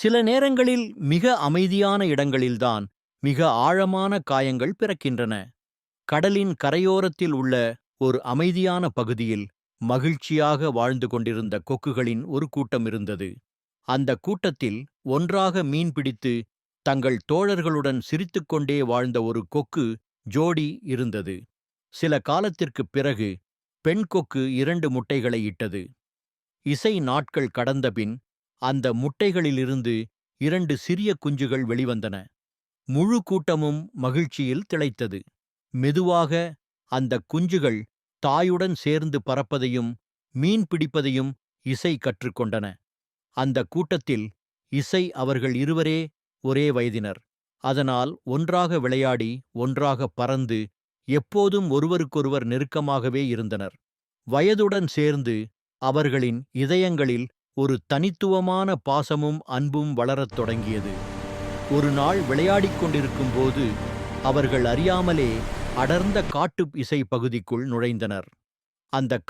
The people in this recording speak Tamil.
சில நேரங்களில் மிக அமைதியான இடங்களில்தான் மிக ஆழமான காயங்கள் பிறக்கின்றன. கடலின் கரையோரத்தில் உள்ள ஒரு அமைதியான பகுதியில் மகிழ்ச்சியாக வாழ்ந்து கொண்டிருந்த கொக்குகளின் ஒரு கூட்டம் இருந்தது. அந்த கூட்டத்தில் ஒன்றாக மீன் பிடித்து தங்கள் தோழர்களுடன் சிரித்துக்கொண்டே வாழ்ந்த ஒரு கொக்கு ஜோடி இருந்தது. சில காலத்திற்குப் பிறகு பெண் கொக்கு 2 முட்டைகளை இட்டது. இசை நாட்கள் கடந்தபின் அந்த முட்டைகளிலிருந்து 2 சிறிய குஞ்சுகள் வெளிவந்தன. முழு கூட்டமும் மகிழ்ச்சியில் திளைத்தது. மெதுவாக அந்த குஞ்சுகள் தாயுடன் சேர்ந்து பறப்பதையும் மீன் பிடிப்பதையும் இசை கற்றுக்கொண்டன. அந்த கூட்டத்தில் இசை அவர்கள் இருவரே ஒரே வயதினர். அதனால் ஒன்றாக விளையாடி ஒன்றாக பறந்து எப்போதும் ஒருவருக்கொருவர் நெருக்கமாகவே இருந்தனர். வயதுடன் சேர்ந்து அவர்களின் இதயங்களில் ஒரு தனித்துவமான பாசமும் அன்பும் வளரத் தொடங்கியது. ஒரு நாள் விளையாடிக் கொண்டிருக்கும்போது அவர்கள் அறியாமலே அடர்ந்த காட்டு இசை பகுதிக்குள் நுழைந்தனர். அந்த